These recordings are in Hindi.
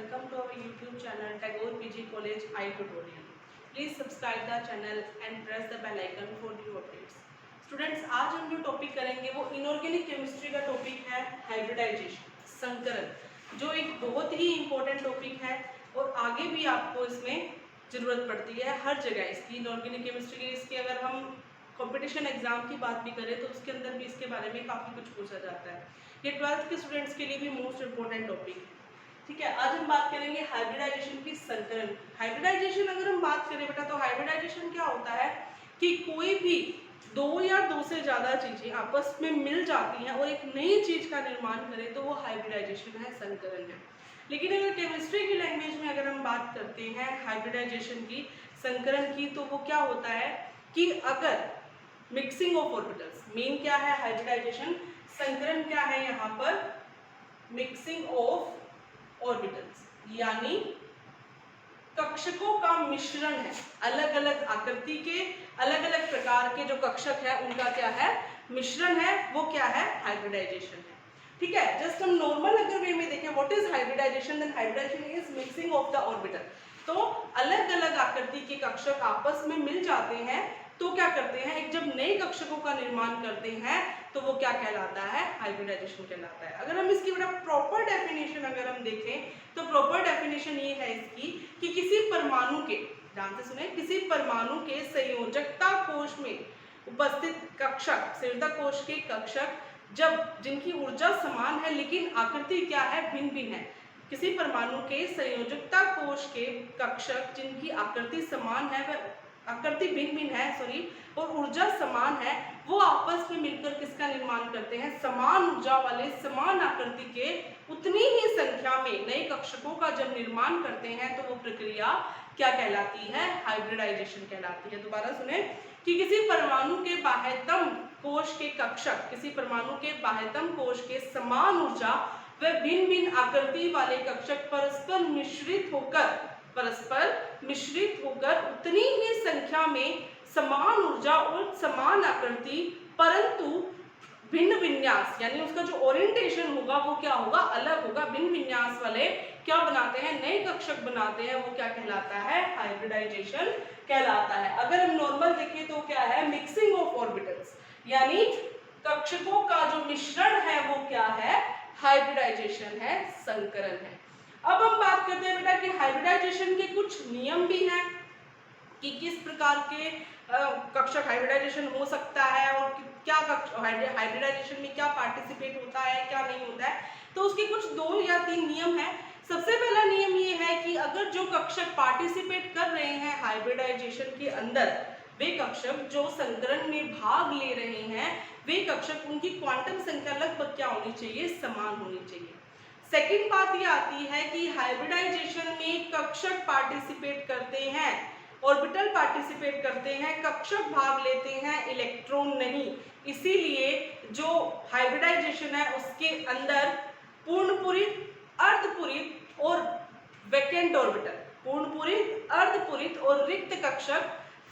welcome to our YouTube channel Tagore PG College I Tutorial. Please subscribe the channel and press the bell icon for new updates. Students, आज हम जो टॉपिक करेंगे वो इनऑर्गेनिक केमिस्ट्री का टॉपिक है हाइब्रिडाइजेशन, संकरण, जो एक बहुत ही इम्पोर्टेंट टॉपिक है और आगे भी आपको इसमें ज़रूरत पड़ती है हर जगह इसकी। इनऑर्गेनिक केमिस्ट्री की इसकी अगर हम कंपटीशन एग्जाम की बात भी करें तो उसके अंदर भी इसके बारे में काफ़ी कुछ पूछा जाता है। ये 12th के स्टूडेंट्स के लिए भी मोस्ट इम्पोर्टेंट टॉपिक है। ठीक है, आज हम बात करेंगे हाइब्रिडाइजेशन की, संकरण। हाइब्रिडाइजेशन अगर हम बात करें बेटा तो हाइब्रिडाइजेशन क्या होता है कि कोई भी दो या दो से ज़्यादा चीज़ें आपस में मिल जाती हैं और एक नई चीज़ का निर्माण करें तो वो हाइब्रिडाइजेशन है, संकरण है। लेकिन अगर केमिस्ट्री की लैंग्वेज में अगर हम बात करते हैं हाइब्रिडाइजेशन की, संकरण की, तो वो क्या होता है कि अगर मिक्सिंग ऑफ ऑर्बिटल्स, मेन क्या है हाइब्रिडाइजेशन, संकरण क्या है यहाँ पर मिक्सिंग ऑफ ऑर्बिटल्स, यानी कक्षकों का मिश्रण है। अलग अलग आकृति के अलग अलग प्रकार के जो कक्षक है उनका क्या है, मिश्रण है, वो क्या है, हाइब्रिडाइजेशन है। ठीक है, जस्ट हम नॉर्मल अगर वे में देखें what is hybridization, then hybridization is mixing of the orbital. तो अलग अलग आकृति के कक्षक आपस में मिल जाते हैं तो क्या करते हैं, एक जब नए कक्षकों का निर्माण करते हैं तो वो क्या कहलाता है, हाइब्रिडाइजेशन कहलाता है। अगर हम इसकी बड़ा प्रॉपर डेफिनेशन अगर हम देखें तो प्रॉपर डेफिनेशन ये है इसकी कि किसी परमाणु के, ध्यान से सुने, किसी परमाणु के संयोजकता कोश में उपस्थित कक्षक, संयोजकता कोश के कक्षक जब जिनकी ऊर्जा समान है लेकिन आकृति क्या है, भिन्न भिन्न है। किसी परमाणु के संयोजकता कोश के कक्षक जिनकी आकृति समान है, वह आकृति भिन्न भिन्न है और ऊर्जा समान है, वो आपस में मिलकर किसका निर्माण करते हैं, समान ऊर्जा वाले समान आकृति के उतनी ही संख्या में नए कक्षकों का जब निर्माण करते हैं तो वो प्रक्रिया क्या कहलाती है, हाइब्रिडाइजेशन कहलाती है। दोबारा सुने कि किसी परमाणु के बाह्यतम कोश के कक्षक, किसी परमाणु के बाह्यतम कोश के समान ऊर्जा व भिन्न भिन्न आकृति वाले कक्षक परस्पर मिश्रित होकर उतनी ही संख्या में समान ऊर्जा और समान आकृति परंतु भिन्न विन्यास, यानी उसका जो ओरिएंटेशन होगा वो क्या होगा, अलग होगा, भिन्न विन्यास वाले क्या बनाते हैं, नए कक्षक बनाते हैं, वो क्या कहलाता है, हाइब्रिडाइजेशन कहलाता है। अगर हम नॉर्मल देखें तो क्या है, मिक्सिंग ऑफ ऑर्बिटल्स, यानी कक्षकों का जो मिश्रण है वो क्या है, हाइब्रिडाइजेशन है, संकरण है। अब हम बात करते हैं बेटा कि हाइब्रिडाइजेशन के कुछ नियम भी हैं कि किस प्रकार के कक्षक हाइब्रिडाइजेशन हो सकता है और क्या हाइब्रिडाइजेशन में क्या पार्टिसिपेट होता है, क्या नहीं होता है। तो उसके कुछ 2 या 3 नियम है। सबसे पहला नियम ये है कि अगर जो कक्षक पार्टिसिपेट कर रहे हैं हाइब्रिडाइजेशन के अंदर, वे कक्षक जो संकरण में भाग ले रहे हैं, वे कक्षक उनकी क्वांटम संख्या लगभग क्या होनी चाहिए, समान होनी चाहिए। सेकेंड बात ये आती है कि हाइब्रिडाइजेशन में कक्षक पार्टिसिपेट करते हैं, ऑर्बिटल पार्टिसिपेट करते हैं, कक्षक भाग लेते हैं, इलेक्ट्रॉन नहीं। इसीलिए जो हाइब्रिडाइजेशन है उसके अंदर पूर्णपूरित, अर्धपूरित और वैकेंट ऑर्बिटल, पूर्णपूरित, अर्धपूरित और रिक्त कक्षक,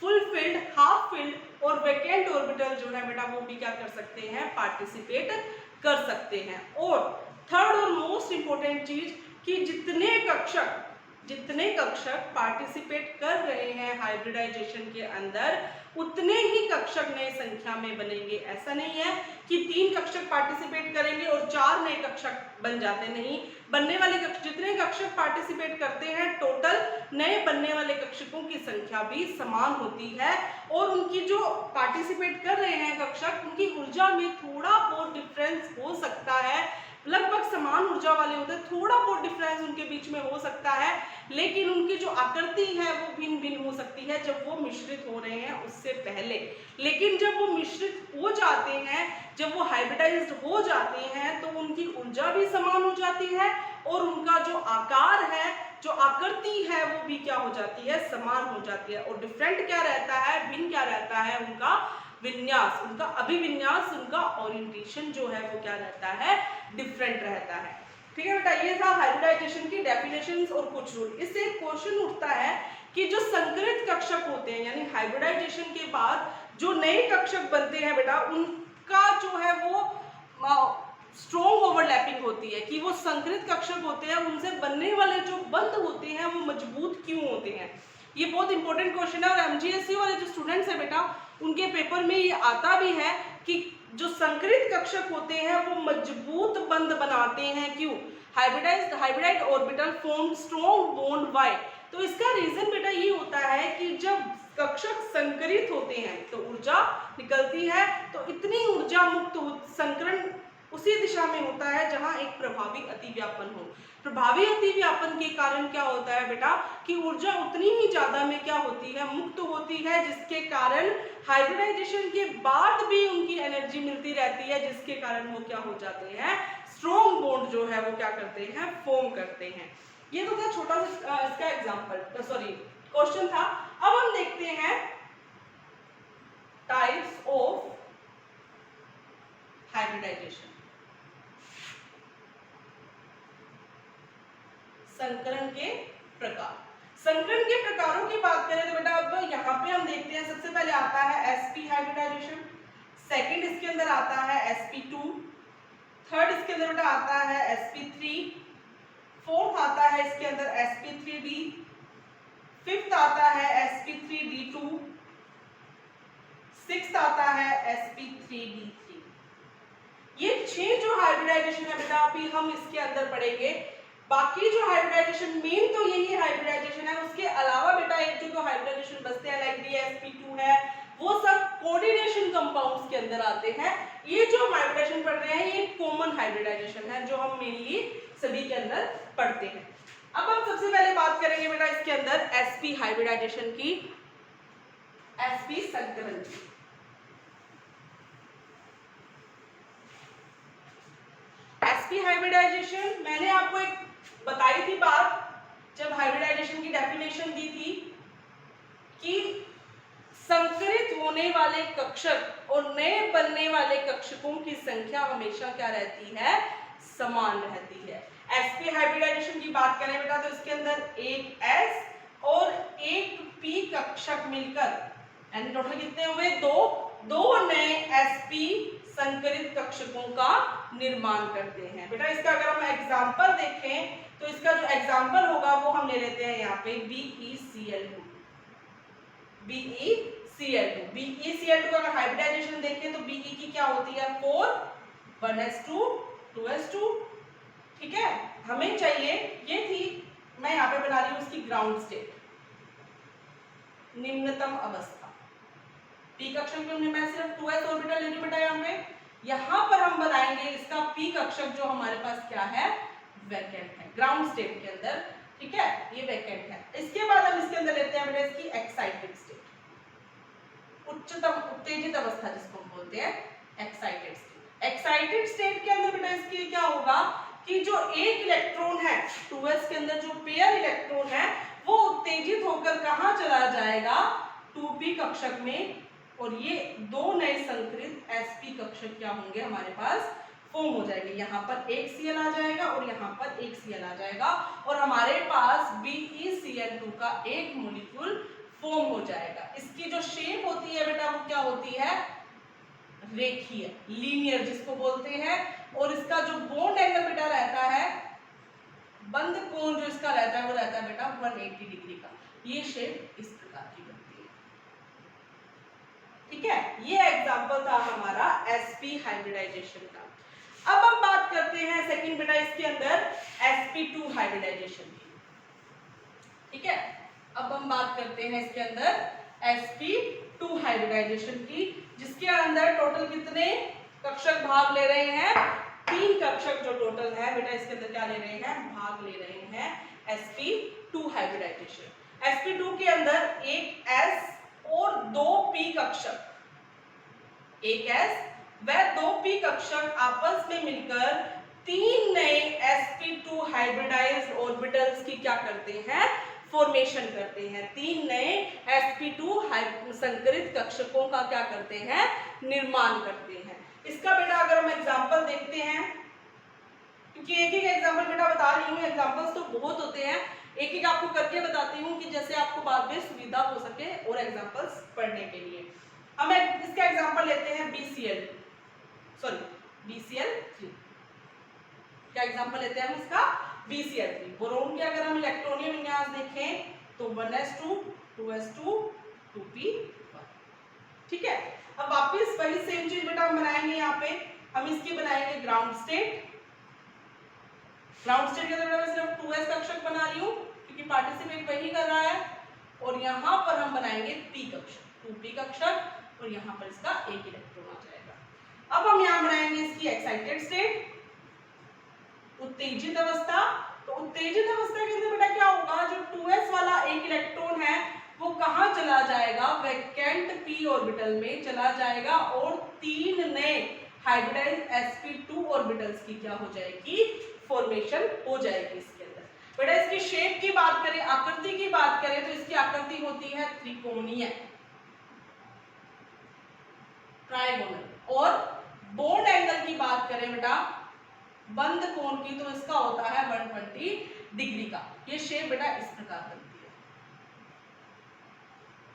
फुल फिल्ड, हाफ फिल्ड और वैकेंट ऑर्बिटल जो है बेटा वो भी क्या कर सकते हैं, पार्टिसिपेट कर सकते हैं। और थर्ड और मोस्ट इंपोर्टेंट चीज कि जितने कक्षक पार्टिसिपेट कर रहे हैं हाइब्रिडाइजेशन के अंदर उतने ही कक्षक नए संख्या में बनेंगे। ऐसा नहीं है कि 3 कक्षक पार्टिसिपेट करेंगे और 4 नए कक्षक बन जाते, नहीं, बनने वाले जितने कक्षक पार्टिसिपेट करते हैं टोटल नए बनने वाले कक्षकों की संख्या भी समान होती है और उनकी जो पार्टिसिपेट कर रहे हैं कक्षक, उनकी ऊर्जा में थोड़ा बहुत डिफरेंस हो सकता है, लगभग समान ऊर्जा वाले होते हैं, थोड़ा बहुत डिफरेंस उनके बीच में हो सकता है, लेकिन उनकी जो आकृति है वो भिन्न भिन्न हो सकती है जब वो मिश्रित हो रहे हैं उससे पहले। लेकिन जब वो मिश्रित हो जाते हैं, जब वो हाइब्रिडाइज्ड हो जाते हैं तो उनकी ऊर्जा भी समान हो जाती है और उनका जो आकार है, जो आकृति है वो भी क्या हो जाती है, समान हो जाती है। और डिफरेंट क्या रहता है, भिन्न क्या रहता है, उनका विन्यास, उनका अभिविन्यास, उनका ओरिएंटेशन जो है वो क्या रहता है, डिफरेंट रहता है। ठीक है बेटा, ये था हाइब्रिडाइजेशन की डेफिनेशंस और कुछ रूल। इससे एक क्वेश्चन उठता है कि जो संकरित कक्षक होते हैं, यानी हाइब्रिडाइजेशन के बाद जो नए कक्षक बनते हैं बेटा, उनका जो है वो स्ट्रॉन्ग ओवरलैपिंग होती है, कि वो संकरित कक्षक होते हैं उनसे बनने वाले जो बंध होते हैं वो मजबूत क्यों होते हैं। ये बहुत इंपॉर्टेंट क्वेश्चन है और एमजीएससी वाले जो स्टूडेंट्स हैं बेटा उनके पेपर में ये आता भी है कि जो संकरित कक्षक होते हैं वो मजबूत बंध बनाते हैं क्यों। Hybridized orbital form strong bond why. तो इसका रीजन बेटा ये होता है कि जब कक्षक संकरित होते हैं तो ऊर्जा निकलती है, तो इतनी ऊर्जा मुक्त संकरण उसी दिशा में होता है जहां एक प्रभावी अतिव्यापन हो। प्रभावी अतिव्यापन के कारण क्या होता है बेटा कि ऊर्जा उतनी ही ज्यादा में क्या होती है, मुक्त होती है, जिसके कारण हाइब्रिडाइजेशन के बाद भी उनकी एनर्जी मिलती रहती है, जिसके कारण वो क्या हो जाते हैं, स्ट्रॉन्ग बॉन्ड जो है वो क्या करते हैं, फॉर्म करते हैं। ये तो था छोटा सा इसका एग्जांपल, सॉरी क्वेश्चन था। अब हम देखते हैं टाइप्स ऑफ हाइब्रिडाइजेशन। संकरण के प्रकार। संकरण के प्रकारों की बात करें तो बेटा अब यहाँ पे हम देखते हैं सबसे पहले आता है sp हाइब्रिडाइजेशन, सेकंड इसके अंदर आता है sp2, थर्ड इसके अंदर बेटा आता है sp3, फोर्थ आता है इसके अंदर sp3d, फिफ्थ आता है sp3d2, सिक्स्थ आता है sp3d3। ये 6 जो हाइब्रिडाइजेशन है बेटा अभी हम इसके अंदर पढ़ेंगे। बाकी जो हाइब्रिडाइजेशन मेन तो यही हाइब्रिडाइजेशन है, उसके अलावा बेटा एक जो हाइब्रिडाइजेशन बचते हैं लाइक DsP2 है, वो सब कोऑर्डिनेशन कंपाउंड्स के अंदर आते हैं। ये जो हाइब्रिडाइजेशन पढ़ रहे हैं ये कॉमन हाइब्रिडाइजेशन है जो हम मेनली सभी के अंदर पढ़ते हैं। अब हम सबसे पहले बात करेंगे बेटा इसके अंदर sp हाइब्रिडाइजेशन की, sp संकरण की। sp हाइब्रिडाइजेशन मैंने आपको एक बताई थी बात जब हाइब्रिडाइजेशन की डेफिनेशन दी थी कि संकरित होने वाले कक्षक और नए बनने वाले कक्षकों की संख्या हमेशा क्या रहती है, समान रहती है। sp हाइब्रिडाइजेशन की बात करें बेटा तो इसके अंदर एक s और एक p कक्षक मिलकर यानी टोटल कितने हुए, दो नए sp संकरित कक्षकों का निर्माण करते हैं। बेटा इसका अगर हम एग्जांपल देखें तो इसका जो एग्जांपल होगा वो हम ले लेते हैं यहाँ पे BeCl2। BeCl2 का अगर हाइब्रिडाइजेशन देखें तो Be की क्या होती है 4 1s2 2s2। ठीक है, हमें चाहिए ये थी, मैं यहाँ पे बना रही हूँ उसकी ग्राउंड स्टेट, निम्नतम अवस्था। p कक्षक में मैं सिर्फ 2s ऑर्बिटल ले रही बेटा यहाँ पर हम बनाएंगे इसका p कक्षक जो हमारे पास क्या है, वैकेंट है ग्राउंड स्टेट के अंदर। ठीक है, ये वैकेंट है। इसके बाद हम इसके अंदर लेते हैं बेटा इसकी एक्साइटेड स्टेट, उच्चतम उत्तेजित अवस्था जिसको हम बोलते हैं एक्साइटेड स्टेट। एक्साइटेड स्टेट के अंदर बेटा इसके क्या होगा कि जो एक इलेक्ट्रॉन है 2s के अंदर जो पेयर इलेक्ट्रॉन है वो उत्तेजित होकर कहां चला जाएगा, 2p कक्षक में, और ये दो नए संकरित sp कक्षक क्या होंगे हमारे पास फॉर्म हो जाएंगे। यहाँ पर एक Cl आ जाएगा और यहाँ पर एक Cl आ जाएगा और हमारे पास BeCl2 का एक मॉलिक्यूल फॉर्म हो जाएगा। इसकी जो शेप होती है बेटा वो क्या होती है, रेखीय, लीनियर जिसको बोलते हैं, और इसका जो बॉन्ड एंगल बेटा रहता है, बंध कोण जो इसका रहता है वो रहता है बेटा 180 डिग्री का। ये शेप इस प्रकार की बनती है। ठीक है, ये एग्जांपल था हमारा sp हाइब्रिडाइजेशन का। अब हम बात करते हैं सेकंड बेटा इसके अंदर sp2 हाइब्रिडाइजेशन की। ठीक है, अब हम बात करते हैं इसके अंदर sp2 हाइब्रिडाइजेशन की, जिसके अंदर टोटल कितने कक्षक भाग ले रहे हैं, 3 कक्षक जो टोटल है बेटा इसके अंदर क्या ले रहे हैं, भाग ले रहे हैं sp2 हाइब्रिडाइजेशन। sp2 के अंदर एक s और 2 p कक्षक, एक s व 2 p कक्षक आपस में मिलकर 3 नए sp2 हाइब्रिडाइज्ड ऑर्बिटल्स की क्या करते हैं, फॉर्मेशन करते हैं। 3 नए sp2 संकरित कक्षकों का क्या करते हैं, निर्माण करते हैं। इसका बेटा अगर हम एग्जांपल देखते हैं, क्योंकि एक एग्जांपल बेटा बता रही हूँ, एग्जांपल्स तो बहुत होते हैं, एक आपको करके बताती हूँ कि जैसे आपको बाद में सुविधा हो सके और एग्जांपल्स पढ़ने के लिए। हम इसका एग्जांपल लेते हैं BeCl3। क्या एग्जांपल लेते हैं हम इसका, BCl3। बोरोन के अगर हम इलेक्ट्रॉनीय विन्यास देखें तो 1s2 2s2 2p1। ठीक है, अब वापस वही सेम चीज बेटा हम बनाएंगे। यहाँ पे हम इसकी बनाएंगे ग्राउंड स्टेट। ग्राउंड स्टेट के अंदर मैं सिर्फ 2s कक्षक बना रही हूँ क्योंकि पार्टिसिपेट वही कर रहा है, और यहाँ पर हम बनाएंगे p कक्षक 2p कक्षक, और यहाँ पर इसका एक इलेक्ट्रॉन आ जाएगा। अब हम यहाँ बनाएंगे इसकी एक्साइटेड स्टेट, उत्तेजित अवस्था। तो उत्तेजित अवस्था के अंदर बेटा क्या होगा, जो 2s वाला एक इलेक्ट्रॉन है वो कहाँ चला जाएगा, वैकेंट p ऑर्बिटल में चला जाएगा, और 3 नए हाइब्रिडाइज्ड sp2 ऑर्बिटल्स की क्या हो जाएगी, फॉर्मेशन हो जाएगी इसके अंदर। बेटा इसकी शेप की बात करें, आकृति की बात करें, तो इसकी आकृति होती है त्रिकोणीय, ट्राइगोनल। और बॉन्ड एंगल की बात करें बेटा बंद कोण की, तो इसका होता है 120 डिग्री का। ये शेप बेटा इस प्रकार बनती है।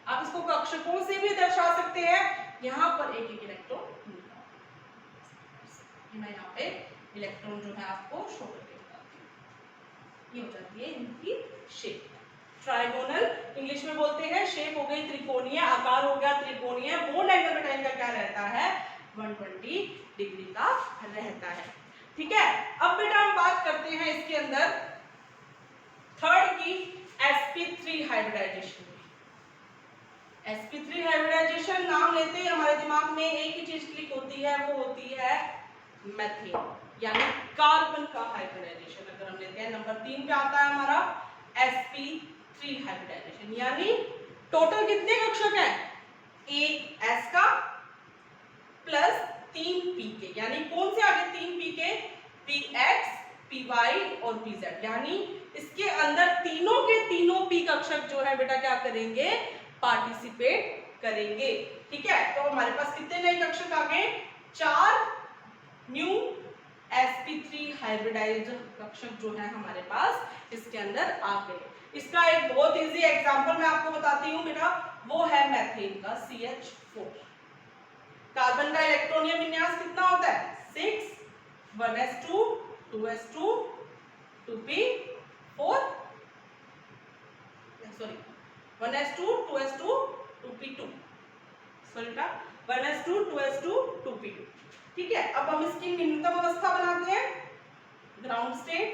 आप इसको कक्षकों से भी दर्शा सकते हैं। यहाँ पर एक एक इलेक्ट्रॉन, मैं यहाँ पे इलेक्ट्रॉन जो है आपको शो करके बताती हूँ। ये हो जाती है इनकी शेप, ट्राइगोनल इंग्लिश में बोलते हैं। शेप हो गई त्रिकोणीय, आकार हो गया त्रिकोणीय। बॉन्ड एंगल बेटा इनका क्या रहता है, 120 डिग्री का रहता है। ठीक है, अब बेटा हम बात करते हैं इसके अंदर थर्ड की sp3 हाइब्रिडाइजेशन। sp3 हाइब्रिडाइजेशन नाम लेते ही हमारे दिमाग में एक ही चीज क्लिक होती है, वो होती है मेथेन, यानी कार्बन का हाइब्रिडाइजेशन। अगर हम लेते हैं नंबर 3 पे आता है हमारा sp3 हाइब्रिडाइजेशन, यानी टोटल कितने कक्षक हैं, एक s का प्लस 3 p के, यानी कौन से आगे 3 p के, px py और pz, यानी इसके अंदर तीनों के तीनों p कक्षक जो है बेटा क्या करेंगे, पार्टिसिपेट करेंगे। ठीक है, तो हमारे पास कितने नए कक्षक आ गए, 4 न्यू sp3 हाइब्रिडाइज्ड कक्षक जो है हमारे पास इसके अंदर आ गए। इसका एक बहुत इजी एग्जांपल मैं आपको बताती हूँ बेटा, वो है मेथेन का CH4। कार्बन का इलेक्ट्रॉनीय विन्यास कितना होता है, 6 1s2 2s2 2p4 sorry 1s2 2s2 2p2 sorry बेटा 1s2 2s2 2p2। ठीक है, अब हम इसकी निम्नतम अवस्था बनाते हैं, ग्राउंड स्टेट।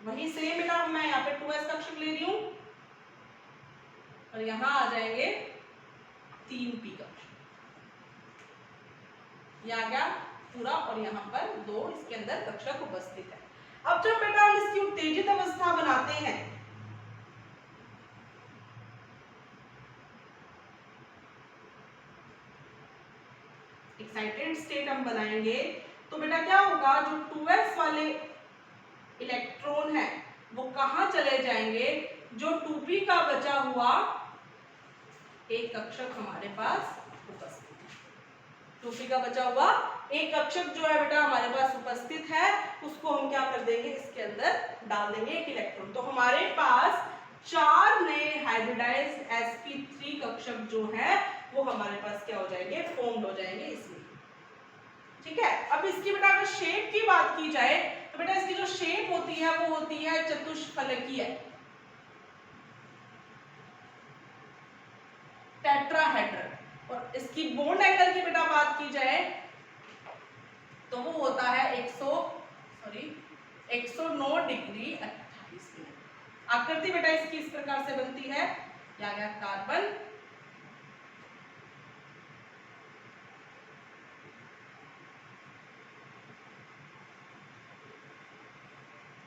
वही सेम बेटा मैं यहाँ पे 2s कक्षक ले रही हूं, और यहां आ जाएंगे 3p कक्षक। ये आ गया पूरा, और यहाँ पर 2 इसके अंदर कक्षक उपस्थित है। अब जब बेटा हम इसकी उत्तेजित अवस्था बनाते हैं, एक्साइटेड स्टेट हम बनाएंगे, तो बेटा क्या होगा, जो 2s वाले इलेक्ट्रॉन है वो कहां चले जाएंगे, जो 2p का बचा हुआ एक कक्षक हमारे पास उपस्थित है, 2p का बचा हुआ एक कक्षक जो है बेटा हमारे पास उपस्थित है, उसको हम क्या कर देंगे, इसके अंदर डाल देंगे एक इलेक्ट्रॉन। तो हमारे पास 4 नए हाइब्रिडाइज्ड sp3 कक्षक जो है वो हमारे पास क्या हो जाएंगे, फॉर्म्ड हो जाएंगे इसमें। ठीक है, अब इसकी बेटा अगर शेप की बात की जाए तो बेटा इसकी जो शेप होती है वो होती है चतुष्फलकीय, टेट्राहेड्रल। और इसकी बॉन्ड एंगल की बेटा बात की जाए तो वो होता है 109 डिग्री 28 मिनट। आकृति बेटा इसकी इस प्रकार से बनती है, क्या गया कार्बन,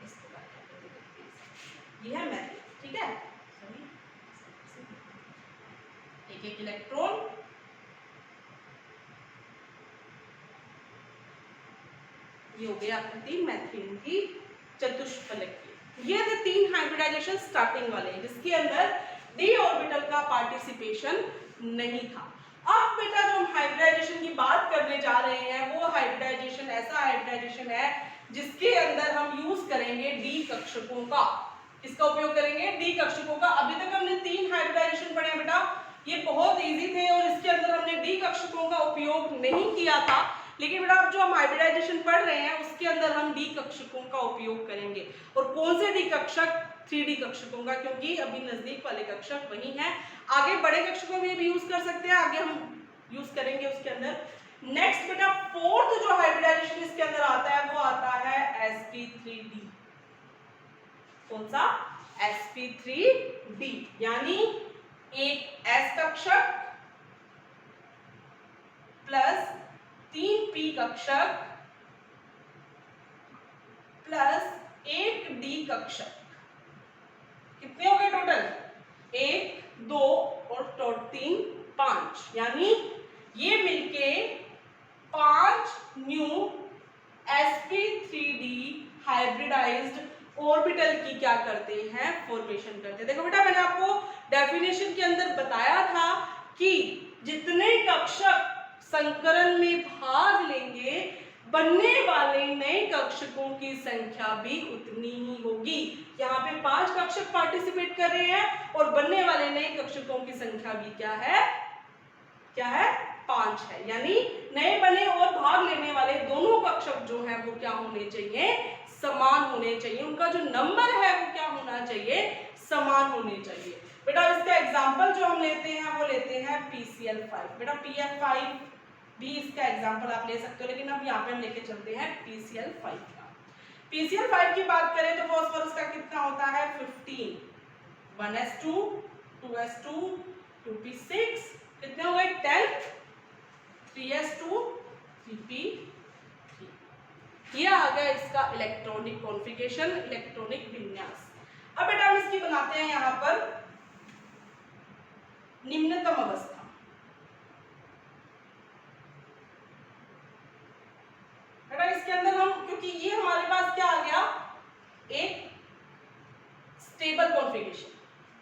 इस प्रकार ये है मेथेन। ठीक है, एक एक इलेक्ट्रॉन, ये हो गया आकृति मेथेन की चतुष्फलकीय। ये थे 3 हाइब्रिडाइजेशन स्टार्टिंग वाले जिसके अंदर d ऑर्बिटल का पार्टिसिपेशन नहीं था। अब बेटा जो हम हाइब्रिडाइजेशन की बात करने जा रहे हैं वो हाइब्रिडाइजेशन ऐसा हाइब्रिडाइजेशन है जिसके अंदर हम यूज करेंगे d कक्षकों का। इसका उपयोग करेंगे d कक्षकों का। अभी तक हमने 3 हाइब्रिडाइजेशन पढ़े बेटा, ये बहुत इजी थे और इसके अंदर हमने d कक्षकों का उपयोग नहीं किया था। लेकिन बेटा अब जो हम हाइब्रिडाइजेशन पढ़ रहे हैं उसके अंदर हम डी कक्षकों का उपयोग करेंगे। और कौन से डी कक्षक? 3D कक्षकों का, क्योंकि अभी नजदीक वाले कक्षक वही हैं। आगे बड़े कक्षकों में भी यूज कर सकते हैं, आगे हम यूज करेंगे उसके अंदर। नेक्स्ट बेटा फोर्थ जो हाइब्रिडाइजेशन इसके अंदर आता है वो आता है sp3d। कौन सा? sp3d, यानी एक s कक्षक प्लस 3p कक्षक प्लस 1d कक्षक। कितने हो गए टोटल? 1 2 और 3 5, यानी ये मिलके 5 न्यू sp3d हाइब्रिडाइज्ड ऑर्बिटल की क्या करते हैं? फॉर्मेशन करते हैं। देखो बेटा मैंने आपको डेफिनेशन के अंदर बताया था कि जितने कक्षक संकरण में भाग लेंगे बनने वाले नए कक्षकों की संख्या भी उतनी ही होगी। यहाँ पे 5 कक्षक पार्टिसिपेट कर रहे हैं और बनने वाले नए कक्षकों की संख्या भी क्या है? क्या है? 5 है। यानी नए बने और भाग लेने वाले दोनों कक्षक जो हैं वो क्या होने चाहिए? समान होने चाहिए। उनका जो नंबर है वो क्या होना चाहिए? समान होने चाहिए। बेटा इसका एग्जांपल जो हम लेते हैं वो लेते हैं PCl5। बेटा PF5 भी इसका एग्जांपल आप ले सकते हो, लेकिन अब यहाँ पे हम लेके चलते हैं PCl5 का। PCl5 की बात करें तो फास्फोरस का कितना होता है? 15, 1s2 2s2 2p6, कितने हो गए? 10, 3s2 3p3। ये आ गया इसका इलेक्ट्रॉनिक कॉन्फ़िगरेशन, इलेक्ट्रॉनिक विन्यास। अब बेटा हम इसकी बनाते हैं यहाँ पर निम्नतम अवस्था। बेटा इसके अंदर हम, क्योंकि ये हमारे पास क्या आ गया? एक स्टेबल कॉन्फ़िगरेशन,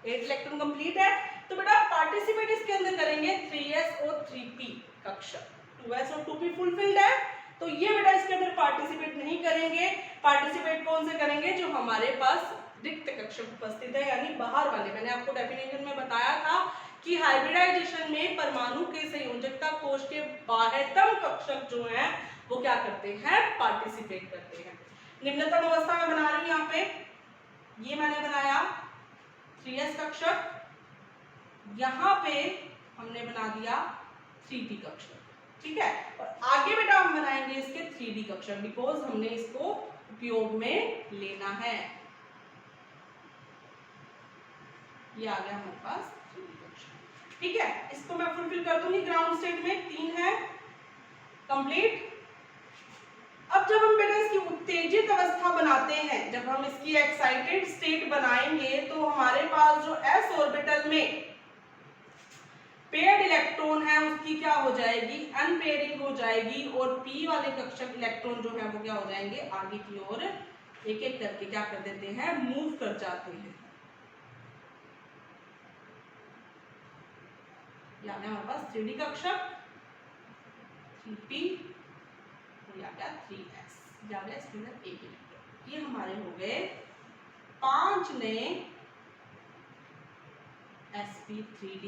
8 इलेक्ट्रॉन कंप्लीट है, तो बेटा पार्टिसिपेट इसके अंदर करेंगे 3s और 3p कक्षक। 2s और 2p फुलफिल्ड है, तो ये बेटा इसके अंदर पार्टिसिपेट नहीं करेंगे। पार्टिसिपेट कौन से करेंगे? जो हमारे पास रिक्त कक्षक उपस्थित है, यानी बाहर वाले। मैंने आपको डेफिनेशन में बताया था कि हाइब्रिडाइजेशन में परमाणु के संयोजकता कोश के बाह्यतम कक्षक जो हैं वो क्या करते हैं? पार्टिसिपेट करते हैं। निम्नतम अवस्था में बना रही हूं यहाँ पे, ये मैंने बनाया 3s कक्षक, यहाँ पे हमने बना दिया 3p कक्षक, ठीक है। और आगे बेटा हम बनाएंगे इसके 3d कक्षक, बिकॉज हमने इसको उपयोग में लेना है। ये आ गया हमारे पास 3d कक्षक, ठीक है। इसको मैं फुलफिल कर दूंगी ग्राउंड स्टेट में, 3 है कंप्लीट। अब जब हम बेटा इसकी उत्तेजित अवस्था बनाते हैं, जब हम इसकी एक्साइटेड स्टेट बनाएंगे, तो हमारे पास जो s ऑर्बिटल में पेयर्ड इलेक्ट्रॉन है उसकी क्या हो जाएगी? अनपेयरिंग हो जाएगी, और p वाले कक्षक इलेक्ट्रॉन जो है वो क्या हो जाएंगे? आगे की ओर एक एक करके क्या कर देते हैं? मूव कर जाते हैं। यानी हमारे पास 3d कक्षक 3p, या 3s, या इसके अंदर एक इलेक्ट्रॉन। ये हमारे हो गए 5 नए sp3d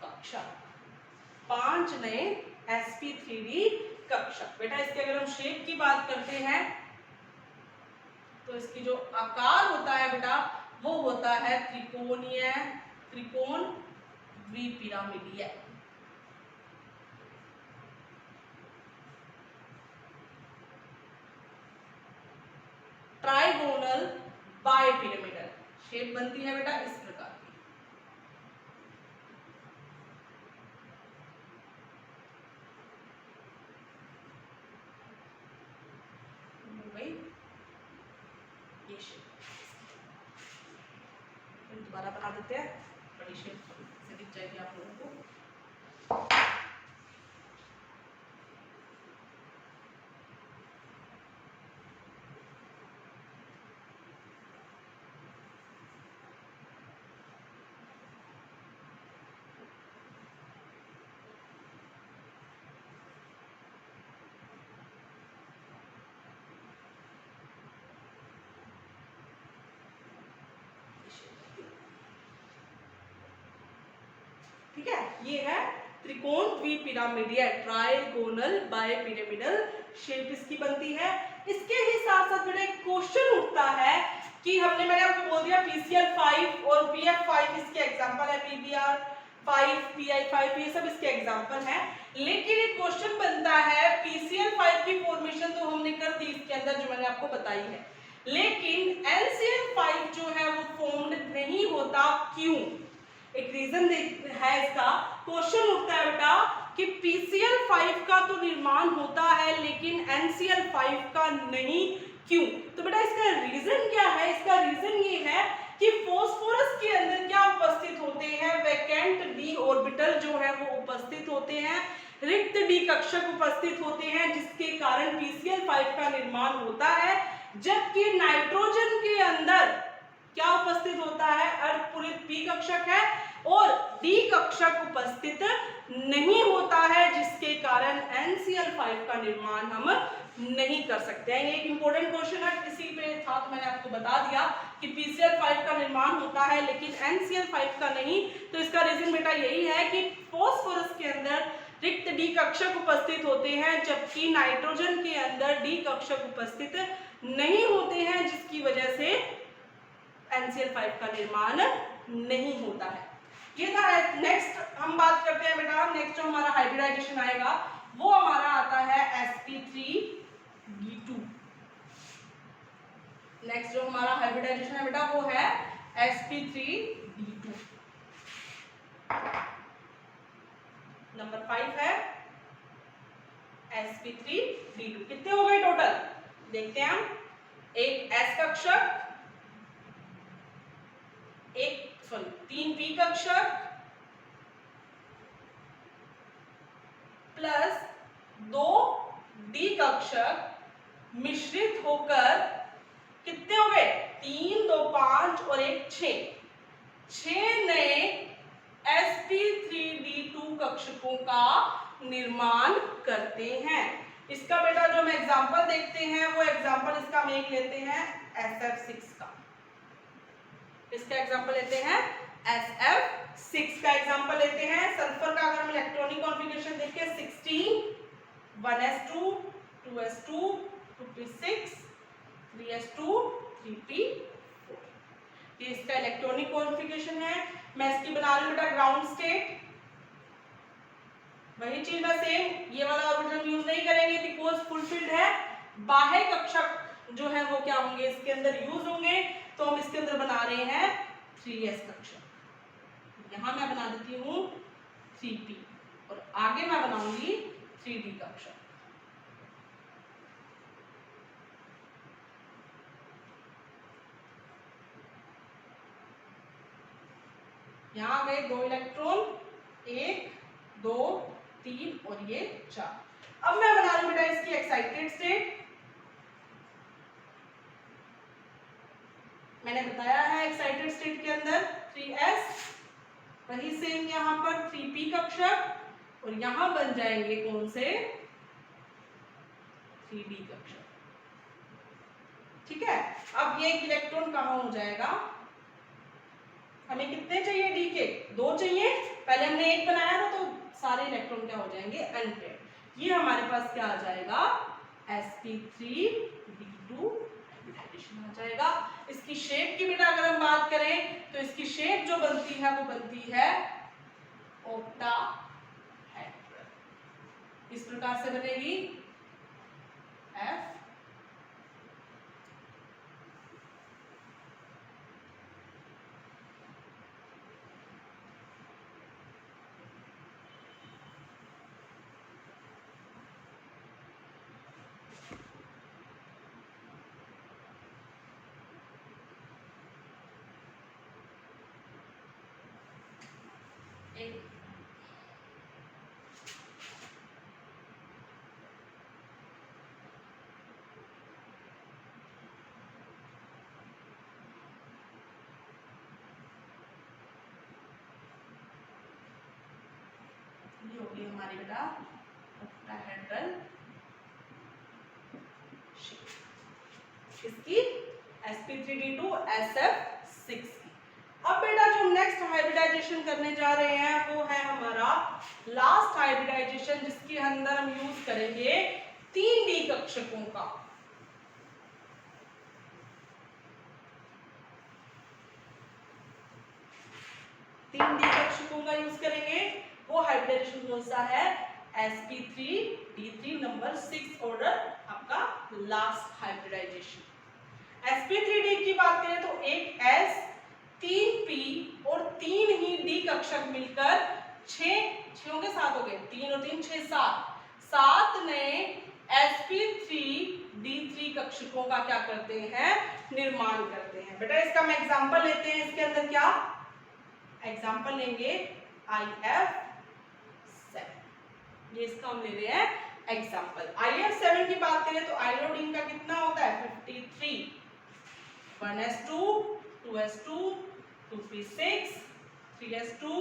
कक्षक, 5 नए sp3d कक्षक। बेटा इसके अगर हम शेप की बात करते हैं तो इसकी जो आकार होता है बेटा वो होता है त्रिकोणीय, त्रिकोण द्विपिरामिडीय। ट्राइगोनल बाइपिरामिडल शेप बनती है बेटा इस प्रकार की। ये शेप दोबारा बना देते हैं, बड़ी शेप से दिख जाएगी आप लोगों को। ठीक है, ये है त्रिकोण द्विपिरामिडीय ट्राइगोनल बाइपिरामिडल शेप इसकी बनती है। इसके ही साथ साथ मेरा एक क्वेश्चन उठता है कि मैंने आपको बोल दिया PCl 5 और PF 5 इसके एग्जांपल है, PBr 5 PI 5 ये सब इसके एग्जांपल हैं। लेकिन एक क्वेश्चन बनता है PCl 5 की फॉर्मेशन तो हमने कर दी इसके अंदर जो मैंने आपको बताई है, लेकिन NCl 5 जो है वो फॉर्म्ड नहीं होता, क्यों? एक रीजन है इसका। क्वेश्चन उठता है बेटा कि PCl 5 का तो निर्माण होता है लेकिन NCl 5 का नहीं, क्यों? तो बेटा इसका रीजन क्या है? इसका रीजन ये है कि फास्फोरस के अंदर क्या उपस्थित होते हैं, वैकेंट d ऑर्बिटल जो है वो उपस्थित होते हैं, रिक्त d कक्षक उपस्थित होते हैं, जिसके कारण PCl 5 का निर्माण होता है। जबकि नाइट्रोजन के अंदर क्या उपस्थित होता है, अर्धपूरित p कक्षक है और d कक्षक उपस्थित नहीं होता है, जिसके कारण NCl 5 का निर्माण हम नहीं कर सकते हैं। ये एक इंपॉर्टेंट क्वेश्चन है, किसी पे था तो मैंने आपको बता दिया कि PCl 5 का निर्माण होता है लेकिन NCl 5 का नहीं। तो इसका रीजन बेटा यही है कि फास्फोरस के अंदर रिक्त d कक्षक उपस्थित होते हैं, जबकि नाइट्रोजन के अंदर d कक्षक उपस्थित नहीं होते हैं, जिसकी वजह से NCl 5 का निर्माण नहीं होता है। ये था। नेक्स्ट हम बात करते हैं बेटा, नेक्स्ट जो हमारा हाइब्रिडाइजेशन आएगा वो हमारा आता है sp3d2। नेक्स्ट जो हमारा हाइब्रिडाइजेशन है बेटा वो है sp3d2। नंबर 5 है sp3d2। कितने हो गए टोटल देखते हैं हम। एक s कक्षक, तीन p कक्षक प्लस 2 d कक्षक मिश्रित होकर कितने हो गए, 3 2 5 और 1 6 नए sp3d2 कक्षकों का निर्माण करते हैं। इसका बेटा जो हम एग्जांपल देखते हैं वो एग्जांपल इसका हम एक लेते हैं SF6 का। इसका एग्जांपल लेते हैं SF6 का एग्जांपल लेते हैं। सल्फर का अगर हम इलेक्ट्रॉनिक कॉन्फ़िगरेशन देखें 16 1s2 2s2 2p6 3s2 3p4, ये इसका इलेक्ट्रॉनिक कॉन्फ़िगरेशन है। मैं इसकी बना रही हूं बेटा ग्राउंड स्टेट। वही चीज मैं सेम ये वाला ऑर्बिटल यूज नहीं करेंगे बिकॉज फुलफिल्ड है। बाह्य कक्षक जो है वो क्या होंगे, इसके अंदर यूज होंगे, तो हम इसके अंदर बना रहे हैं 3s कक्षक। यहां मैं बना देती हूं 3p और आगे मैं बनाऊंगी 3d कक्षक। यहां गए 2 इलेक्ट्रॉन, 1 2 3 और ये 4। अब मैं बना रही हूं बेटा इसकी एक्साइटेड स्टेट। मैंने बताया है एक्साइटेड स्टेट के अंदर 3s, वही सेम यहाँ पर 3p कक्षक और यहां बन जाएंगे कौन से 3d कक्षक। ठीक है, अब ये इलेक्ट्रॉन कहां हो जाएगा, हमें कितने चाहिए d के, 2 चाहिए। पहले हमने 1 बनाया था तो सारे इलेक्ट्रॉन क्या हो जाएंगे अनपेयर्ड। ये हमारे पास क्या आ जाएगा sp3d2 हाइब्रिडाइजेशन आ जाएगा। इसकी शेप की बेटा अगर हम बात करें तो इसकी शेप जो बनती है वो बनती है ऑक्टाहेड्रल। इस प्रकार से बनेगी F ये होगी हमारी बेटा ऑक्टाहेड्रल शेप इसकी sp3d2 SF6 की। अब बेटा जो हम नेक्स्ट हाइब्रिडाइजेशन करने जा रहे हैं वो है हमारा लास्ट हाइब्रिडाइजेशन, जिसके अंदर हम यूज करेंगे 3D कक्षकों का। 3D कक्षकों का यूज करेंगे। वो हाइब्रिडाइजेशन कौन सा है? sp3d3 नंबर 6 ऑर्डर आपका लास्ट हाइब्रिडाइजेशन। sp3d की बात करें तो एक s 3p और 3 ही d कक्षक मिलकर 6 के साथ हो गए, 3 और 3 6 7 नए sp3d3 कक्षकों का क्या करते हैं? निर्माण करते हैं। बेटा इसका हम एग्जांपल लेते हैं। इसके अंदर क्या एग्जांपल लेंगे? IF7, ये इसका हम ले रहे हैं एग्जांपल। IF7 की बात करें तो आयोडीन का कितना होता है? 53, 1s2 2s2 2p6 3s2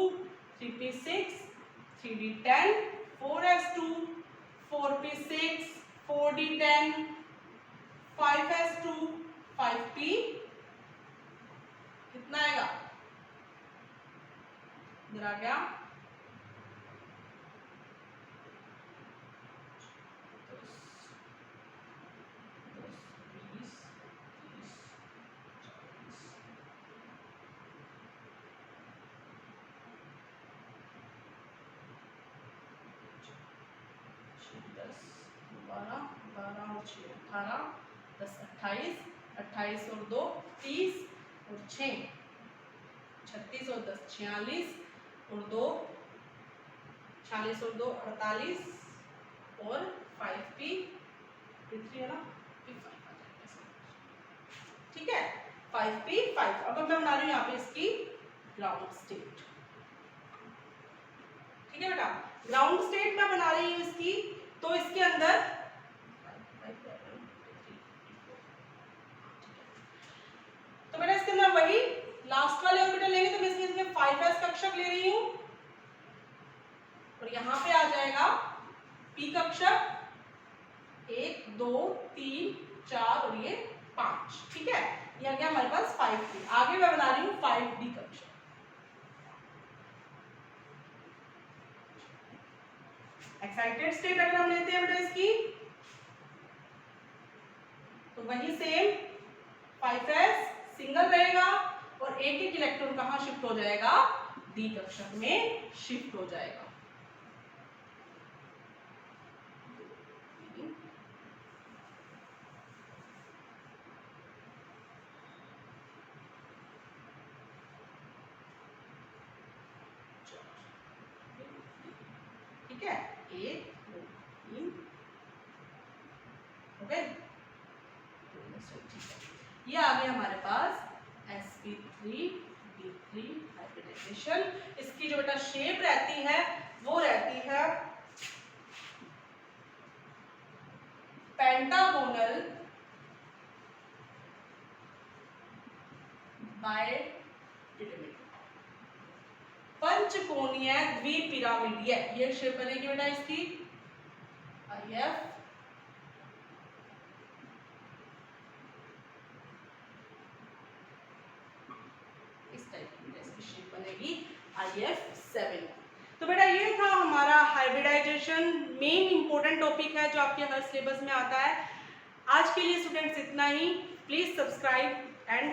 3p6 3d10 4s2 4p6 4d10 5s2 5p कितना आएगा? इधर आ गया 18 10 28 28 और 2 30 और 6 36 और 10 46 और 2 46 और 2 48 और 5p 3 है ना, ठीक है 5p5। अब मैं बना रही हूँ यहाँ पे इसकी ग्राउंड स्टेट। ठीक है बेटा, ग्राउंड स्टेट में बना रही हूँ इसकी, तो इसके अंदर तो बेटा इसके अंदर वही लास्ट वाले ऑर्बिटल लेंगे, तो मैं इसमें 5s कक्षक ले रही हूँ और यहाँ पे आ जाएगा p कक्षक 1 2 3 4 और ये 5। ठीक है, ये आ गया हमारे पास 5p। आगे मैं बना रही हूँ 5d कक्षक। एक्साइटेड स्टेट अगर हम लेते हैं बेटा इसकी, तो वही सेम 5s सिंगल रहेगा और एक एक इलेक्ट्रॉन कहाँ शिफ्ट हो जाएगा? डी कक्षक में शिफ्ट हो जाएगा। ठीक है, 1 2 3 हो गए। ये आ गया हमारे पास sp3d3 हाइब्रिडाइजेशन। इसकी जो बेटा शेप रहती है वो रहती है पेंटागोनल बाइपिरामिड, पंचकोणीय द्विपिरामिडीय। ये शेप बनेगी बेटा इसकी IF IF7। तो बेटा ये था हमारा हाइब्रिडाइजेशन, मेन इंपॉर्टेंट टॉपिक है जो आपके हर सिलेबस में आता है। आज के लिए स्टूडेंट्स इतना ही। Please subscribe and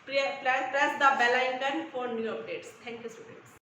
press the bell icon for new updates. Thank you students.